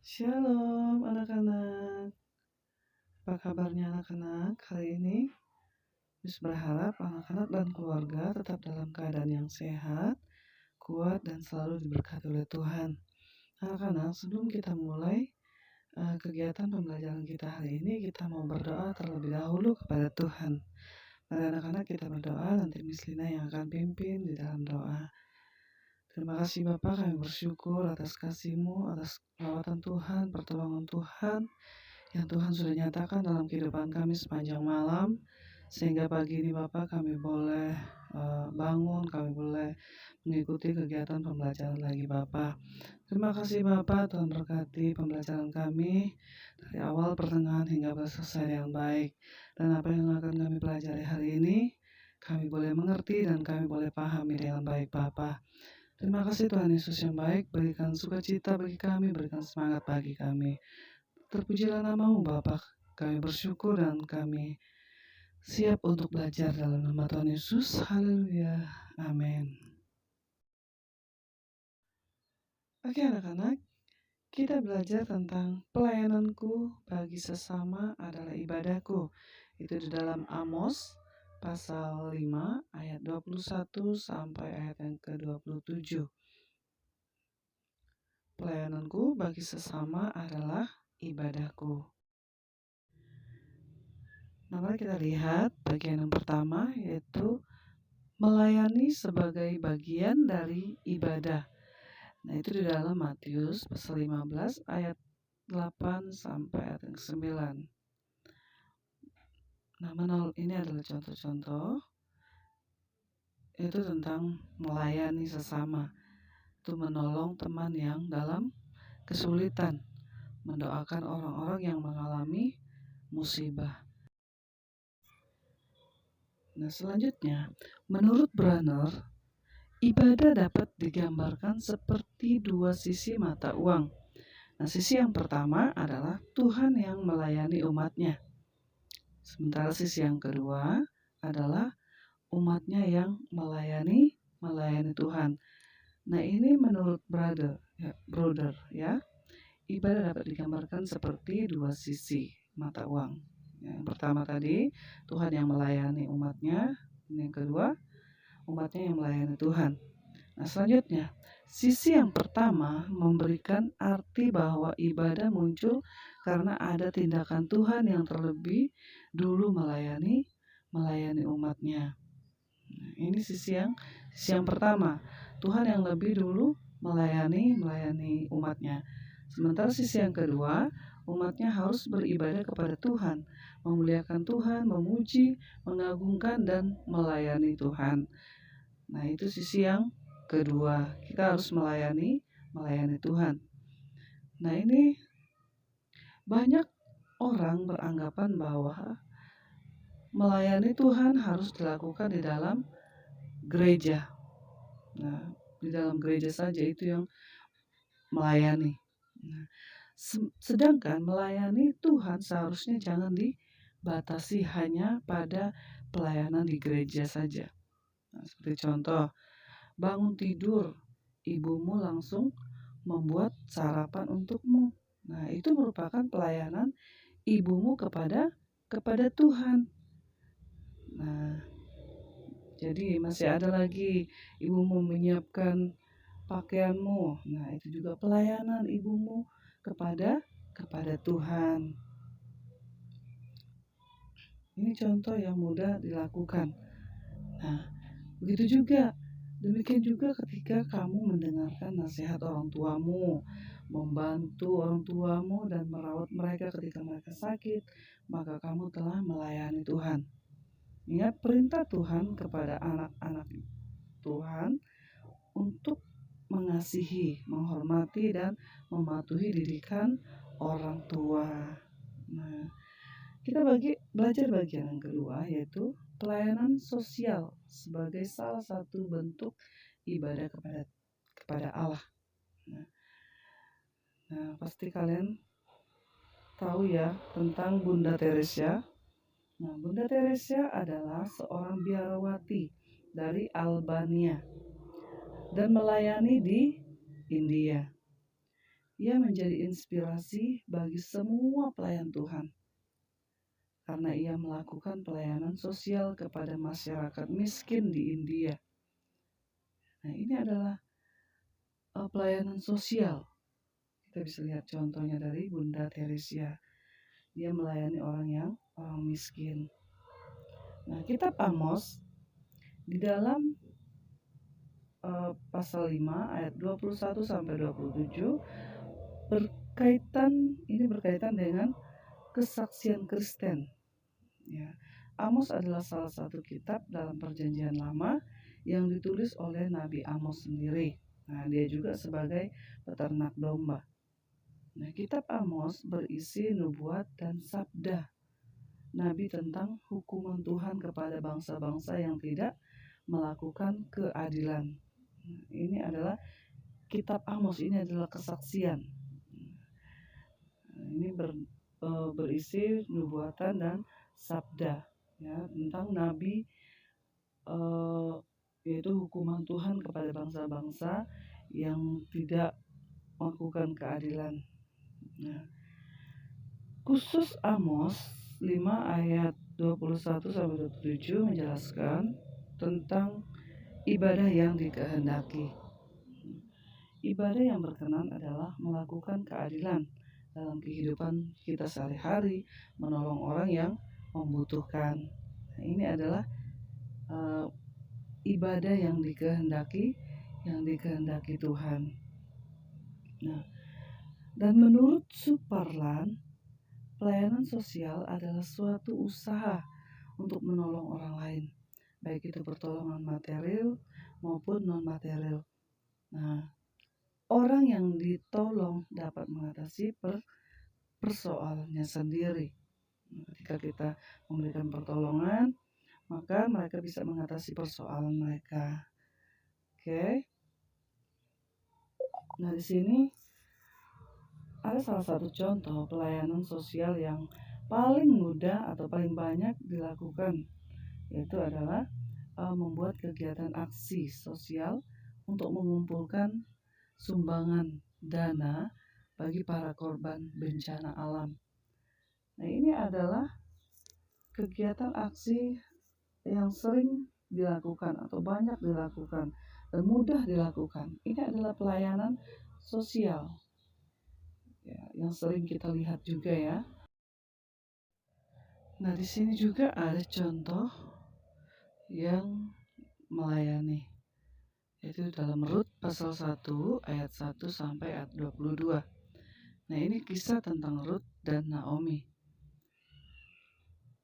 Shalom anak-anak, apa kabarnya anak-anak? Hari ini Yus berharap anak-anak dan keluarga tetap dalam keadaan yang sehat, kuat, dan selalu diberkati oleh Tuhan. Anak-anak, sebelum kita mulai kegiatan pembelajaran kita hari ini, kita mau berdoa terlebih dahulu kepada Tuhan. Mari anak-anak kita berdoa, nanti Miss Lina yang akan pimpin di dalam doa. Terima kasih Bapak, kami bersyukur atas kasih-Mu, atas perawatan Tuhan, pertolongan Tuhan, yang Tuhan sudah nyatakan dalam kehidupan kami sepanjang malam, sehingga pagi ini Bapak kami boleh bangun, kami boleh mengikuti kegiatan pembelajaran lagi Bapak. Terima kasih Bapak, Tuhan berkati pembelajaran kami dari awal, pertengahan, hingga selesai dengan baik. Dan apa yang akan kami pelajari hari ini, kami boleh mengerti dan kami boleh pahami dengan baik Bapak. Terima kasih Tuhan Yesus yang baik, berikan sukacita bagi kami, berikan semangat bagi kami. Terpujilah nama-Mu Bapa, kami bersyukur dan kami siap untuk belajar dalam nama Tuhan Yesus. Haleluya, amin. Oke anak-anak, kita belajar tentang pelayananku bagi sesama adalah ibadahku. Itu di dalam Amos pasal 5 ayat 21 sampai ayat yang ke-27. Pelayananku bagi sesama adalah ibadahku. Nah, mari kita lihat bagian yang pertama, yaitu melayani sebagai bagian dari ibadah. Nah, itu di dalam Matius pasal 15 ayat 8 sampai ayat 9. Nah, ini adalah contoh-contoh itu tentang melayani sesama. Itu menolong teman yang dalam kesulitan, mendoakan orang-orang yang mengalami musibah. Nah, selanjutnya, menurut Branner, ibadah dapat digambarkan seperti dua sisi mata uang. Nah, sisi yang pertama adalah Tuhan yang melayani umatnya. Sementara sisi yang kedua adalah umatnya yang melayani Tuhan. Nah, ini menurut brother ya. Ibadah dapat digambarkan seperti dua sisi mata uang. Yang pertama tadi, Tuhan yang melayani umatnya. Yang kedua, umatnya yang melayani Tuhan. Nah, selanjutnya, sisi yang pertama memberikan arti bahwa ibadah muncul karena ada tindakan Tuhan yang terlebih dulu melayani umatnya. Nah, ini sisi yang pertama, Tuhan yang lebih dulu melayani umatnya. Sementara sisi yang kedua, umatnya harus beribadah kepada Tuhan, memuliakan Tuhan, memuji, mengagungkan, dan melayani Tuhan. Nah, itu sisi yang kedua, kita harus melayani Tuhan. Nah, ini banyak orang beranggapan bahwa melayani Tuhan harus dilakukan di dalam gereja. Nah, di dalam gereja saja itu yang melayani. Nah, sedangkan melayani Tuhan seharusnya jangan dibatasi hanya pada pelayanan di gereja saja. Nah, seperti contoh, bangun tidur, ibumu langsung membuat sarapan untukmu. Nah, itu merupakan pelayanan ibumu kepada Tuhan. Nah, jadi masih ada lagi ibumu menyiapkan pakaianmu. Nah, itu juga pelayanan ibumu kepada Tuhan. Ini contoh yang mudah dilakukan. Nah, begitu juga. Demikian juga ketika kamu mendengarkan nasihat orang tuamu, membantu orang tuamu dan merawat mereka ketika mereka sakit, maka kamu telah melayani Tuhan. Ingat perintah Tuhan kepada anak-anak Tuhan untuk mengasihi, menghormati, dan mematuhi didikan orang tua. Nah, kita belajar bagian yang kedua, yaitu pelayanan sosial sebagai salah satu bentuk ibadah kepada Allah. Nah, pasti kalian tahu ya tentang Bunda Teresa. Nah, Bunda Teresa adalah seorang biarawati dari Albania dan melayani di India. Ia menjadi inspirasi bagi semua pelayan Tuhan karena ia melakukan pelayanan sosial kepada masyarakat miskin di India. Nah, ini adalah pelayanan sosial. Kita bisa lihat contohnya dari Bunda Teresia. Dia melayani orang miskin. Nah, kitab Amos di dalam pasal 5 ayat 21 sampai 27 berkaitan dengan kesaksian Kristen. Ya, Amos adalah salah satu kitab dalam Perjanjian Lama yang ditulis oleh Nabi Amos sendiri. Nah, dia juga sebagai peternak domba. Nah, kitab Amos berisi nubuat dan sabda Nabi tentang hukuman Tuhan kepada bangsa-bangsa yang tidak melakukan keadilan. Nah, ini adalah kitab Amos, ini adalah kesaksian. Ini berisi nubuatan dan sabda ya tentang Nabi, yaitu hukuman Tuhan kepada bangsa-bangsa yang tidak melakukan keadilan. Nah, khusus Amos 5 ayat 21 sampai 27 menjelaskan tentang ibadah yang dikehendaki. Ibadah yang berkenan adalah melakukan keadilan dalam kehidupan kita sehari-hari, menolong orang yang membutuhkan. Nah, ini adalah ibadah yang dikehendaki Tuhan. Nah, dan menurut Suparlan, pelayanan sosial adalah suatu usaha untuk menolong orang lain, baik itu pertolongan material maupun non-material. Nah, orang yang ditolong dapat mengatasi persoalannya sendiri. Ketika kita memberikan pertolongan, maka mereka bisa mengatasi persoalan mereka. Oke. Nah, di sini ada salah satu contoh pelayanan sosial yang paling mudah atau paling banyak dilakukan, yaitu adalah membuat kegiatan aksi sosial untuk mengumpulkan sumbangan dana bagi para korban bencana alam. Nah, ini adalah kegiatan aksi yang sering dilakukan atau banyak dilakukan dan mudah dilakukan. Ini adalah pelayanan sosial ya, yang sering kita lihat juga ya. Nah, di sini juga ada contoh yang melayani, yaitu dalam Rut pasal 1 ayat 1 sampai ayat 22. Nah, ini kisah tentang Rut dan Naomi.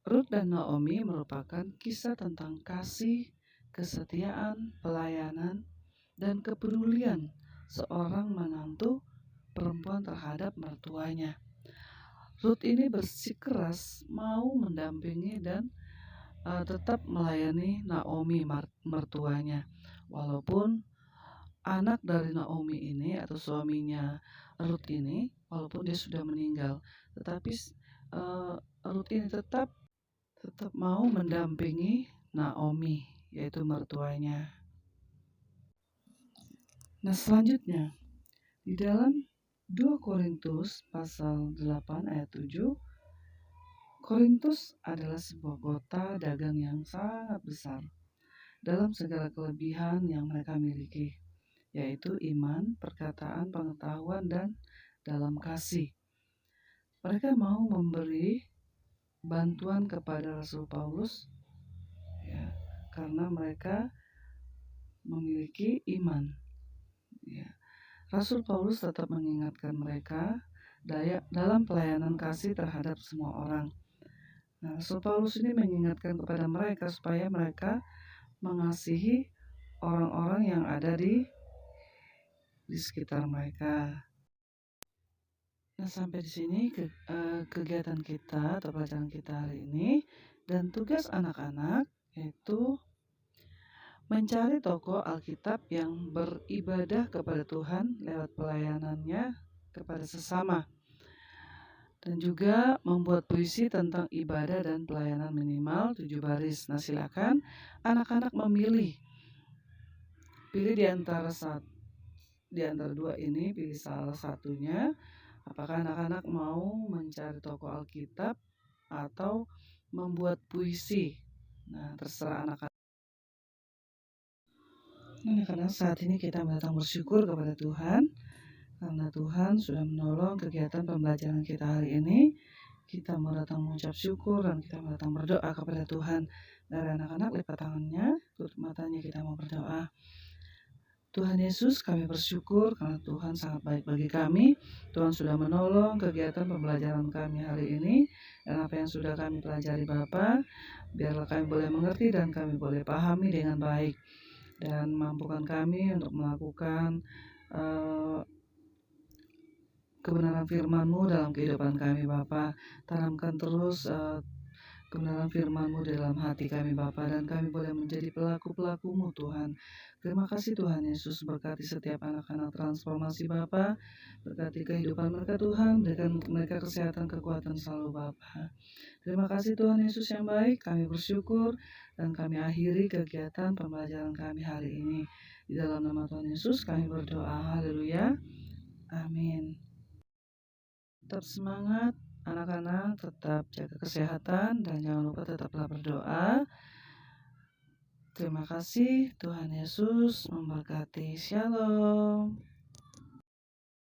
Rut dan Naomi merupakan kisah tentang kasih, kesetiaan, pelayanan, dan kepedulian seorang menantu perempuan terhadap mertuanya. Rut ini bersikeras mau mendampingi dan tetap melayani Naomi mertuanya, walaupun anak dari Naomi ini atau suaminya Rut ini, walaupun dia sudah meninggal, tetapi Rut ini tetap mau mendampingi Naomi, yaitu mertuanya. Nah, selanjutnya di dalam 2 Korintus pasal 8 ayat 7, Korintus adalah sebuah kota dagang yang sangat besar dalam segala kelebihan yang mereka miliki, yaitu iman, perkataan, pengetahuan, dan dalam kasih. Mereka mau memberi bantuan kepada Rasul Paulus ya, karena mereka memiliki iman ya. Rasul Paulus tetap mengingatkan mereka dalam pelayanan kasih terhadap semua orang. Nah, Rasul Paulus ini mengingatkan kepada mereka supaya mereka mengasihi orang-orang yang ada di sekitar mereka. Nah, sampai di sini kegiatan kita atau pelajaran kita hari ini, dan tugas anak-anak yaitu mencari tokoh Alkitab yang beribadah kepada Tuhan lewat pelayanannya kepada sesama, dan juga membuat puisi tentang ibadah dan pelayanan minimal 7 baris. Nah, silakan anak-anak pilih di di antara dua ini, pilih salah satunya. Apakah anak-anak mau mencari toko Alkitab atau membuat puisi? Nah, terserah anak-anak. Anak-anak, saat ini kita datang bersyukur kepada Tuhan karena Tuhan sudah menolong kegiatan pembelajaran kita hari ini. Kita mau datang mengucap syukur dan kita mau datang berdoa kepada Tuhan. Dari anak-anak, lipat tangannya, tutup matanya, kita mau berdoa. Tuhan Yesus, kami bersyukur karena Tuhan sangat baik bagi kami. Tuhan sudah menolong kegiatan pembelajaran kami hari ini, dan apa yang sudah kami pelajari Bapa, biarlah kami boleh mengerti dan kami boleh pahami dengan baik. Dan mampukan kami untuk melakukan kebenaran firman-Mu dalam kehidupan kami Bapa. Tanamkan terus kebenaran firman-Mu dalam hati kami Bapa, dan kami boleh menjadi pelaku-pelaku-Mu Tuhan. Terima kasih Tuhan Yesus, berkati setiap anak-anak transformasi Bapa, berkati kehidupan mereka Tuhan, berikan mereka kesehatan, kekuatan selalu Bapa. Terima kasih Tuhan Yesus yang baik, kami bersyukur dan kami akhiri kegiatan pembelajaran kami hari ini. Di dalam nama Tuhan Yesus kami berdoa, haleluya, amin. Tetap semangat anak-anak, tetap jaga kesehatan dan jangan lupa tetaplah berdoa. Terima kasih, Tuhan Yesus memberkati. Shalom.